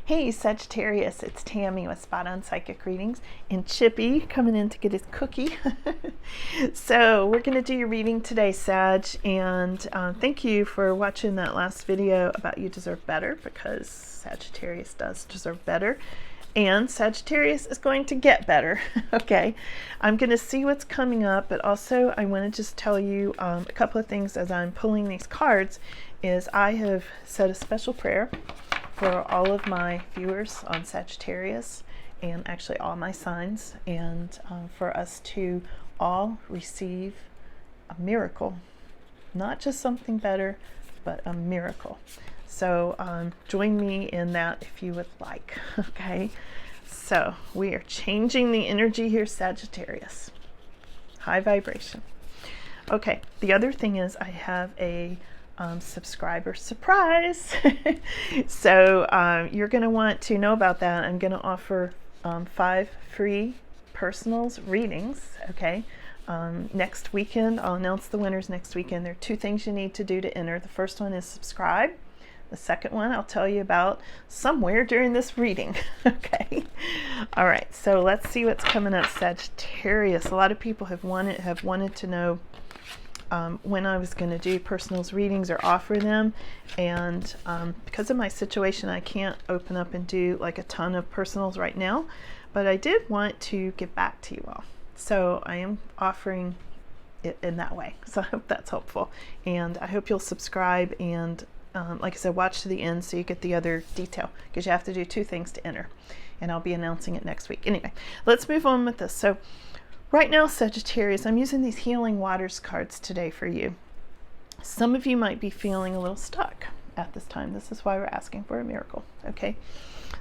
Hey Sagittarius, it's Tammy with Spot On Psychic Readings and Chippy coming in to get his cookie. So we're going to do your reading today, Sag, and thank you for watching that last video about You Deserve Better, because Sagittarius does deserve better. And Sagittarius is going to get better. Okay, I'm going to see what's coming up, but also I want to just tell you a couple of things as I'm pulling these cards. Is I have said a special prayer for all of my viewers on Sagittarius, and actually all my signs, and for us to all receive a miracle, not just something better, but a miracle. So join me in that if you would like. Okay, so we are changing the energy here, Sagittarius. High vibration. Okay, the other thing is I have a subscriber surprise. So you're going to want to know about that. I'm going to offer 5 free personals readings. Okay, next weekend. I'll announce the winners next weekend. There are 2 things you need to do to enter. The first one is subscribe. The second one I'll tell you about somewhere during this reading. Okay, all right, so let's see what's coming up, Sagittarius. A lot of people have wanted to know when I was going to do personals readings or offer them, and because of my situation I can't open up and do like a ton of personals right now, but I did want to get back to you all, so I am offering it in that way. So I hope that's helpful, and I hope you'll subscribe and like I said, watch to the end so you get the other detail, because you have to do 2 things to enter, and I'll be announcing it next week. Anyway, let's move on with this. So right now, Sagittarius, I'm using these Healing Waters cards today for you. Some of you might be feeling a little stuck at this time. This is why we're asking for a miracle, okay?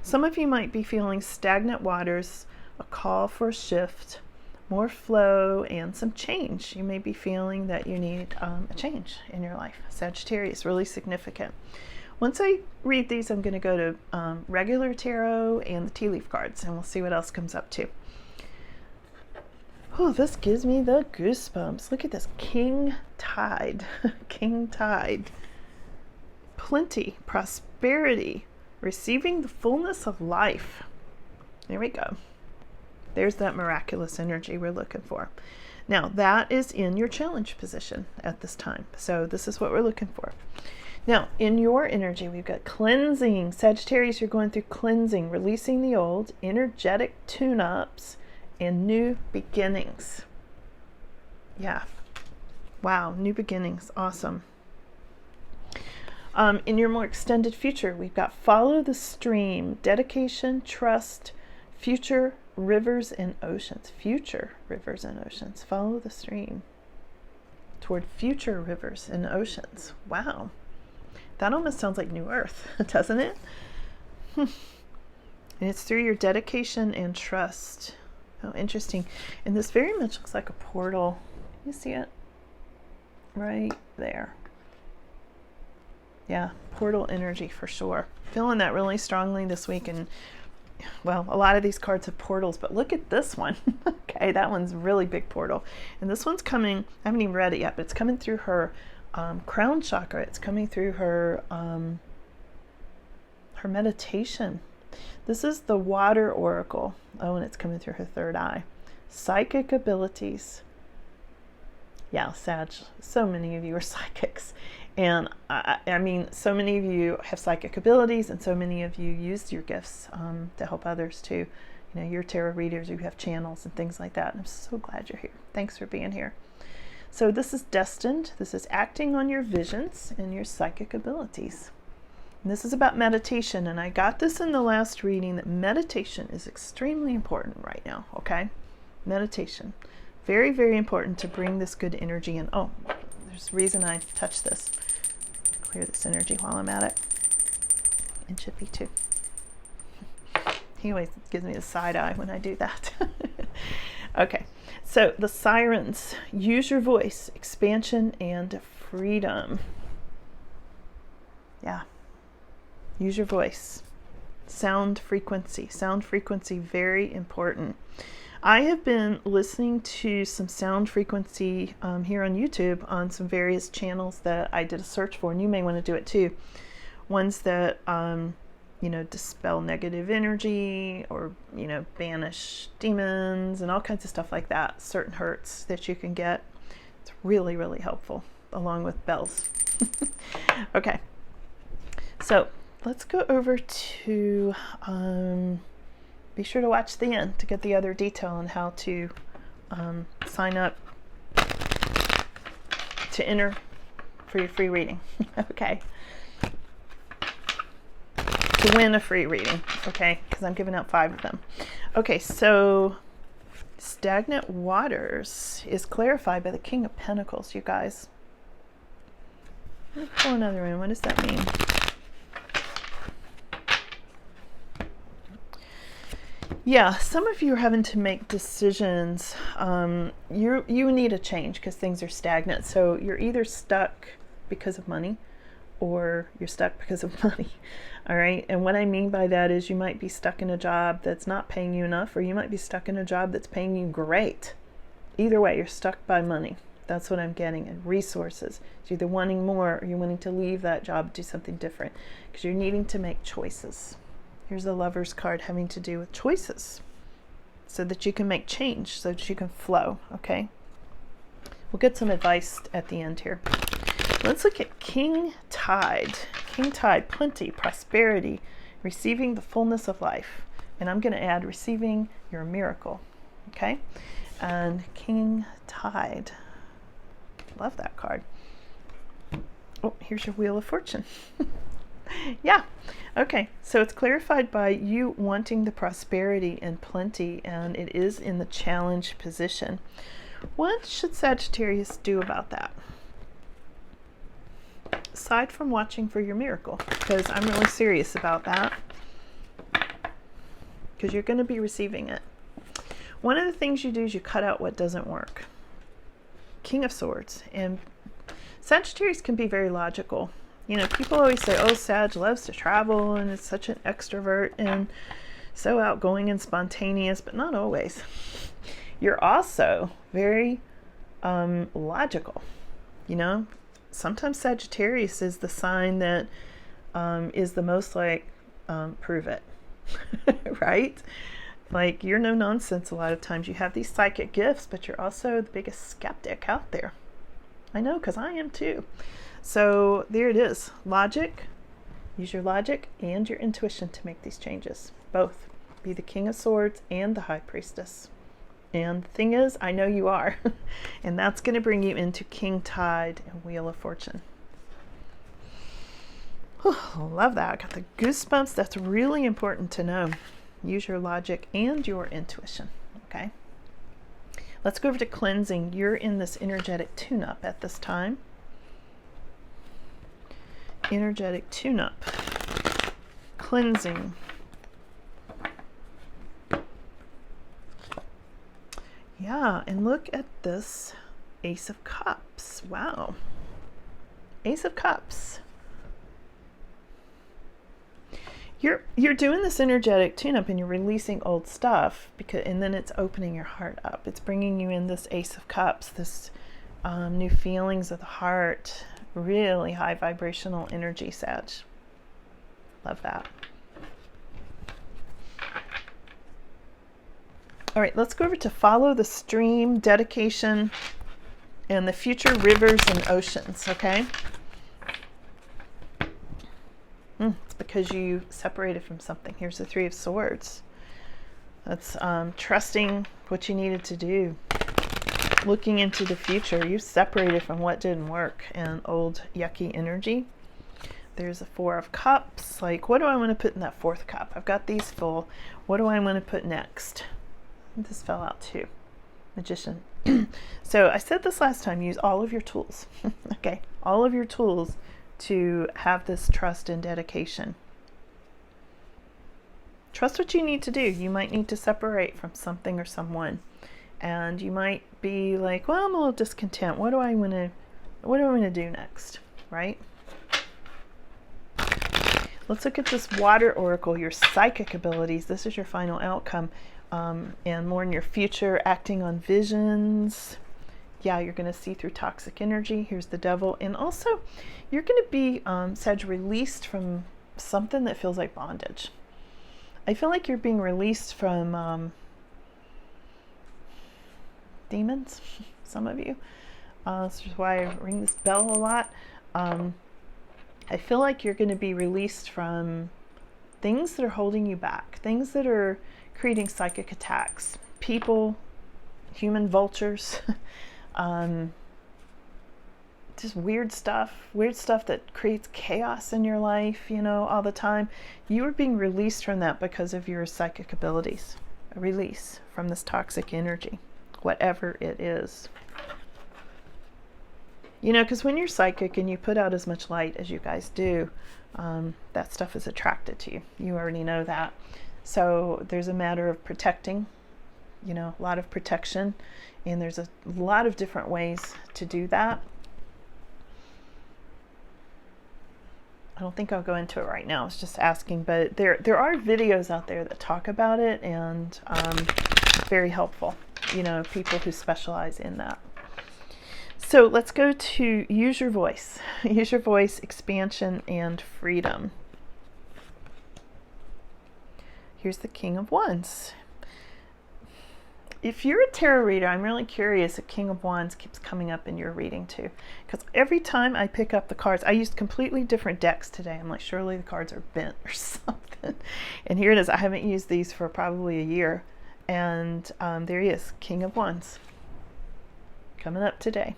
Some of you might be feeling stagnant waters, a call for a shift, more flow, and some change. You may be feeling that you need a change in your life. Sagittarius, really significant. Once I read these, I'm going to go to regular tarot and the tea leaf cards, and we'll see what else comes up too. Oh, this gives me the goosebumps. Look at this. King Tide. King Tide. Plenty, prosperity, receiving the fullness of life. There we go. There's that miraculous energy we're looking for. Now, that is in your challenge position at this time. So this is what we're looking for. Now, in your energy, we've got cleansing. Sagittarius, you're going through cleansing, releasing the old, energetic tune-ups, and new beginnings. Yeah. Wow, new beginnings. Awesome. In your more extended future, we've got follow the stream, dedication, trust, future rivers and oceans. Future rivers and oceans. Follow the stream toward future rivers and oceans. Wow. That almost sounds like New Earth, doesn't it? And it's through your dedication and trust. Oh, interesting. And this very much looks like a portal. You see it? Right there. Yeah, portal energy for sure. Feeling that really strongly this week. And well, a lot of these cards have portals, but look at this one. Okay, that one's really big portal. And this one's coming, I haven't even read it yet, but it's coming through her crown chakra. It's coming through her her meditation. This is the water oracle. Oh, and it's coming through her 3rd eye. Psychic abilities. Yeah, Sag, so many of you are psychics. And I mean, so many of you have psychic abilities, and so many of you use your gifts to help others too. You know, you're tarot readers, you have channels and things like that. And I'm so glad you're here. Thanks for being here. So this is destined. This is acting on your visions and your psychic abilities. And this is about meditation, and I got this in the last reading that meditation is extremely important right now, okay? Meditation. Very, very important to bring this good energy in. Oh, there's a reason I touch this. Clear this energy while I'm at it. And Chippy too. He always gives me a side eye when I do that. Okay, so the sirens. Use your voice, expansion and freedom. Yeah. Use your voice. Sound frequency. Sound frequency, very important. I have been listening to some sound frequency here on YouTube on some various channels that I did a search for, and you may want to do it too. Ones that dispel negative energy, or, banish demons and all kinds of stuff like that. Certain hurts that you can get. It's really, really helpful, along with bells. Okay. So let's go over to, be sure to watch the end to get the other detail on how to sign up to enter for your free reading. Okay. To win a free reading, okay, because I'm giving out 5 of them. Okay, so stagnant waters is clarified by the King of Pentacles, you guys. Let me pull another one. What does that mean? Yeah, some of you are having to make decisions. You need a change because things are stagnant. So you're either stuck because of money, or you're stuck because of money. All right. And what I mean by that is you might be stuck in a job that's not paying you enough, or you might be stuck in a job that's paying you great. Either way, you're stuck by money. That's what I'm getting. And resources. You're either wanting more, or you're wanting to leave that job, do something different, because you're needing to make choices. Here's the Lover's card, having to do with choices, so that you can make change, so that you can flow. Okay. We'll get some advice at the end here. Let's look at King Tide. King Tide, plenty, prosperity, receiving the fullness of life. And I'm going to add receiving your miracle. Okay? And King Tide. Love that card. Oh, here's your Wheel of Fortune. Yeah. Okay. So it's clarified by you wanting the prosperity and plenty, and it is in the challenge position. What should Sagittarius do about that? Aside from watching for your miracle, because I'm really serious about that, because you're going to be receiving it. One of the things you do is you cut out what doesn't work. King of Swords. And Sagittarius can be very logical. People always say, oh, Sag loves to travel and is such an extrovert and so outgoing and spontaneous, but not always. You're also very logical. Sometimes Sagittarius is the sign that is the most like, prove it, right? Like, you're no nonsense a lot of times. You have these psychic gifts, but you're also the biggest skeptic out there. I know, because I am too. So there it is. Logic. Use your logic and your intuition to make these changes. Both. Be the King of Swords and the High Priestess. And the thing is, I know you are. And that's going to bring you into King Tide and Wheel of Fortune. Whew, love that. I got the goosebumps. That's really important to know. Use your logic and your intuition. Okay. Let's go over to cleansing. You're in this energetic tune-up at this time. Energetic tune-up. Cleansing. Yeah, and look at this Ace of Cups. Wow. Ace of Cups. You're doing this energetic tune-up and you're releasing old stuff, and then it's opening your heart up. It's bringing you in this Ace of Cups, this new feelings of the heart, really high vibrational energy, Sag. Love that. All right, let's go over to follow the stream, dedication, and the future rivers and oceans, okay? It's because you separated from something. Here's the Three of Swords. That's trusting what you needed to do. Looking into the future. You separated from what didn't work and old yucky energy. There's a Four of Cups. Like, what do I want to put in that fourth cup? I've got these full. What do I want to put next? This fell out too. Magician. So I said this last time, use all of your tools. Okay, all of your tools to have this trust and dedication. Trust what you need to do. You might need to separate from something or someone, and you might be like, well, I'm a little discontent. What do I want to do next, right? Let's look at this Water Oracle, your psychic abilities. This is your final outcome. And more in your future, acting on visions. Yeah, you're going to see through toxic energy. Here's the Devil. And also, you're going to be, Sag, released from something that feels like bondage. I feel like you're being released from demons, some of you. This is why I ring this bell a lot. I feel like you're going to be released from things that are holding you back, things that are creating psychic attacks, people, human vultures, just weird stuff that creates chaos in your life, you know, all the time. You are being released from that because of your psychic abilities. A release from this toxic energy, whatever it is. You know, because when you're psychic and you put out as much light as you guys do, that stuff is attracted to you. You already know that. So there's a matter of protecting, you know, a lot of protection. And there's a lot of different ways to do that. I don't think I'll go into it right now. I was just asking, but there are videos out there that talk about it, and very helpful, you know, people who specialize in that. So let's go to use your voice. Use your voice, expansion, and freedom. Here's the King of Wands. If you're a tarot reader, I'm really curious if King of Wands keeps coming up in your reading too. Because every time I pick up the cards, I used completely different decks today. I'm like, surely the cards are bent or something. And here it is. I haven't used these for probably a year. And there he is, King of Wands. Coming up today.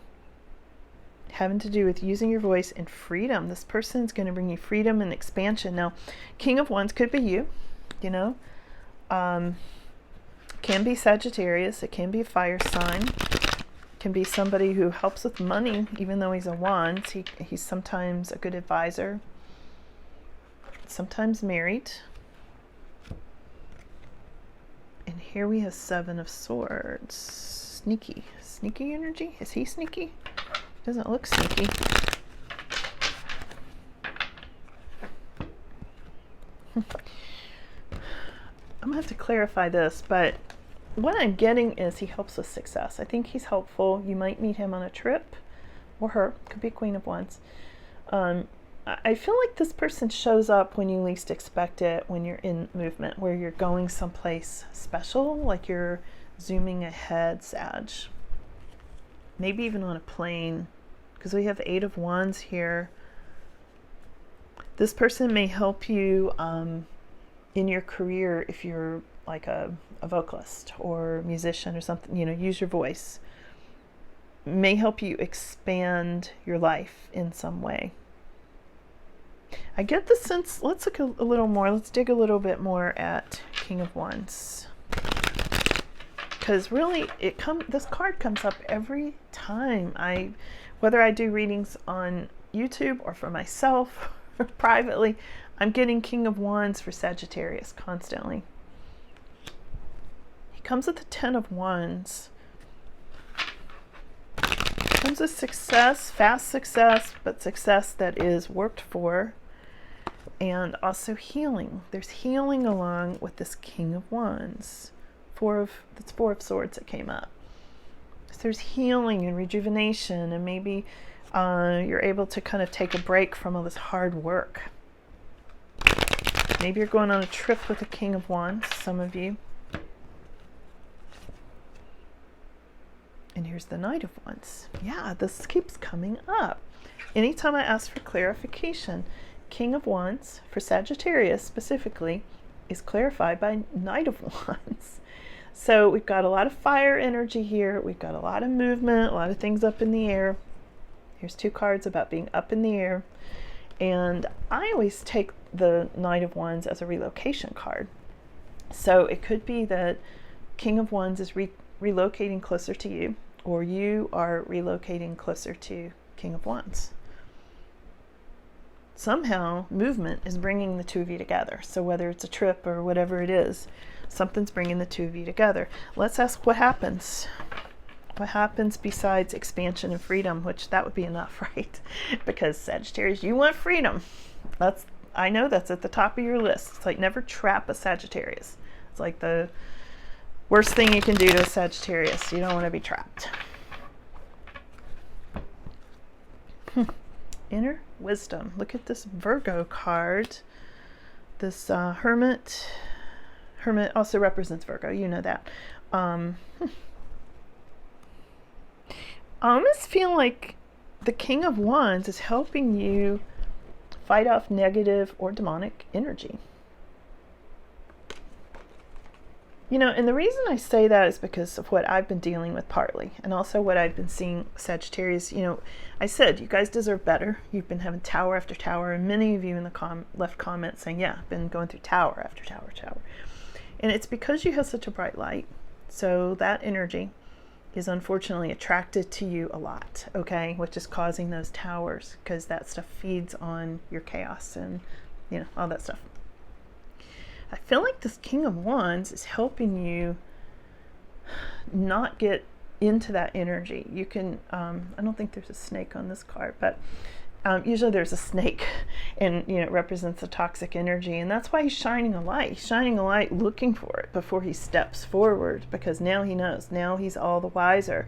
Having to do with using your voice and freedom. This person is going to bring you freedom and expansion. Now, King of Wands could be you, you know. Can be Sagittarius. It can be a fire sign. Can be somebody who helps with money, even though he's a Wands. He's sometimes a good advisor. Sometimes married. And here we have Seven of Swords. Sneaky. Sneaky energy? Is he sneaky? Doesn't look sneaky. I'm going to have to clarify this, but what I'm getting is he helps with success. I think he's helpful. You might meet him on a trip, or her. Could be Queen of Wands. I feel like this person shows up when you least expect it, when you're in movement, where you're going someplace special, like you're zooming ahead, Sag. Maybe even on a plane, because we have Eight of Wands here. This person may help you in your career if you're like a vocalist or musician or something, you know, use your voice. May help you expand your life in some way. I get the sense, let's look a little more, let's dig a little bit more at King of Wands. Because really, this card comes up every time. Whether I do readings on YouTube or for myself or privately, I'm getting King of Wands for Sagittarius constantly. He comes with the Ten of Wands. Comes with success, fast success, but success that is worked for. And also healing. There's healing along with this King of Wands. That's Four of Swords that came up. So there's healing and rejuvenation, and maybe you're able to kind of take a break from all this hard work. Maybe you're going on a trip with the King of Wands, some of you. And here's the Knight of Wands. Yeah, this keeps coming up. Anytime I ask for clarification, King of Wands for Sagittarius specifically is clarified by Knight of Wands. So we've got a lot of fire energy here. We've got a lot of movement, a lot of things up in the air. Here's two cards about being up in the air. And I always take the Knight of Wands as a relocation card. So it could be that King of Wands is relocating closer to you, or you are relocating closer to King of Wands. Somehow movement is bringing the two of you together. So whether it's a trip or whatever it is, something's bringing the two of you together. Let's ask what happens. What happens besides expansion and freedom, which that would be enough, right? Because Sagittarius, you want freedom. I know that's at the top of your list. It's like never trap a Sagittarius. It's like the worst thing you can do to a Sagittarius. You don't want to be trapped. Inner wisdom. Look at this Virgo card. This Hermit also represents Virgo. You know that. I almost feel like the King of Wands is helping you fight off negative or demonic energy. You know, and the reason I say that is because of what I've been dealing with partly, and also what I've been seeing, Sagittarius. You know, I said, you guys deserve better. You've been having tower after tower, and many of you in the left comments saying, yeah, I've been going through tower after tower, tower. And it's because you have such a bright light. So that energy is unfortunately attracted to you a lot, okay? Which is causing those towers, because that stuff feeds on your chaos and, you know, all that stuff. I feel like this King of Wands is helping you not get into that energy. You can, I don't think there's a snake on this card, but usually there's a snake, and you know, it represents a toxic energy, and that's why he's shining a light. He's shining a light looking for it before he steps forward, because now he knows. Now he's all the wiser.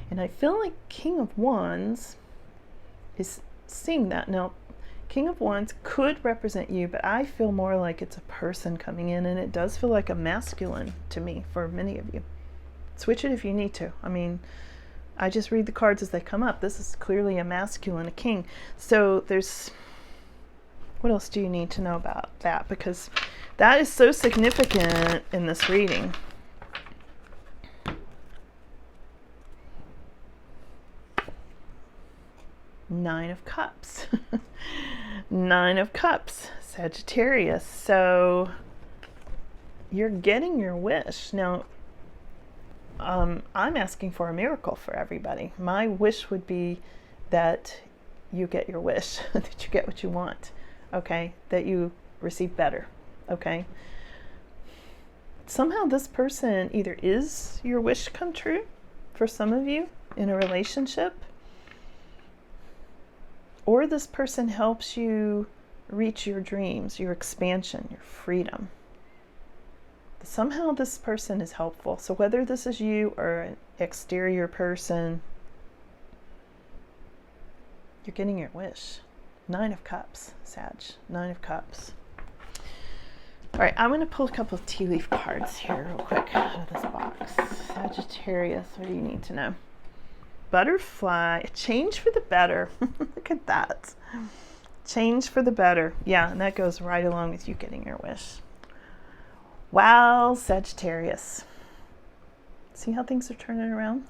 And I feel like King of Wands is seeing that. Now, King of Wands could represent you, but I feel more like it's a person coming in, and it does feel like a masculine to me for many of you. Switch it if you need to. I mean, I just read the cards as they come up. This is clearly a masculine, a king. So there's, what else do you need to know about that? Because that is so significant in this reading. Nine of Cups. Nine of Cups, Sagittarius. So you're getting your wish. Now, I'm asking for a miracle for everybody. My wish would be that you get your wish, that you get what you want, okay? That you receive better, okay? Somehow this person either is your wish come true for some of you in a relationship, or this person helps you reach your dreams, your expansion, your freedom. Somehow this person is helpful. So whether this is you or an exterior person, you're getting your wish. Nine of Cups, Sag. Nine of Cups. All right, I'm going to pull a couple of tea leaf cards here real quick out of this box. Sagittarius, what do you need to know? Butterfly, a change for the better. Look at that. Change for the better. Yeah, and that goes right along with you getting your wish. Wow, Sagittarius. See how things are turning around?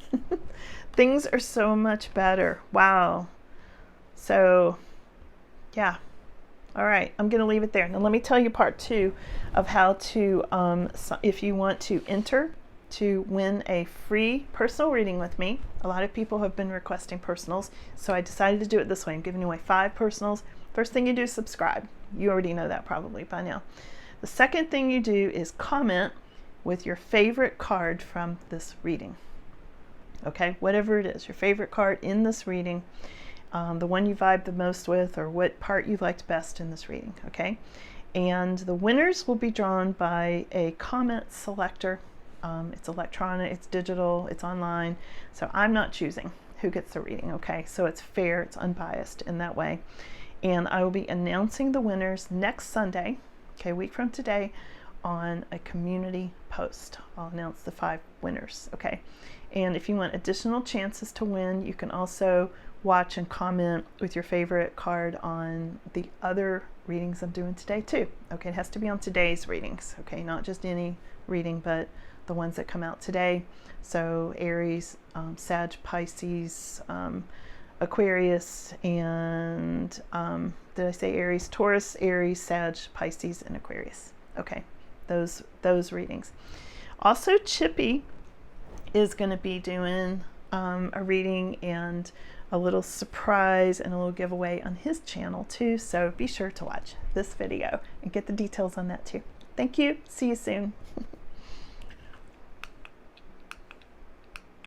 Things are so much better. Wow. So, yeah. All right, I'm going to leave it there. Now, let me tell you part 2 of how to, if you want to enter to win a free personal reading with me. A lot of people have been requesting personals, so I decided to do it this way. I'm giving away 5 personals. First thing you do is subscribe. You already know that probably by now. The second thing you do is comment with your favorite card from this reading. Okay, whatever it is, your favorite card in this reading, the one you vibe the most with, or what part you liked best in this reading, okay? And the winners will be drawn by a comment selector. It's electronic, it's digital, it's online, so I'm not choosing who gets the reading, okay? So it's fair, it's unbiased in that way. And I will be announcing the winners next Sunday, okay, a week from today, on a community post. I'll announce the 5 winners, okay? And if you want additional chances to win, you can also watch and comment with your favorite card on the other readings I'm doing today too. Okay, it has to be on today's readings, okay? Not just any reading, but the ones that come out today. So Aries, Sag, Pisces, Aquarius, and did I say Aries? Taurus, Aries, Sag, Pisces, and Aquarius. Okay, those readings. Also, Chippy is going to be doing a reading and a little surprise and a little giveaway on his channel too. So be sure to watch this video and get the details on that too. Thank you. See you soon.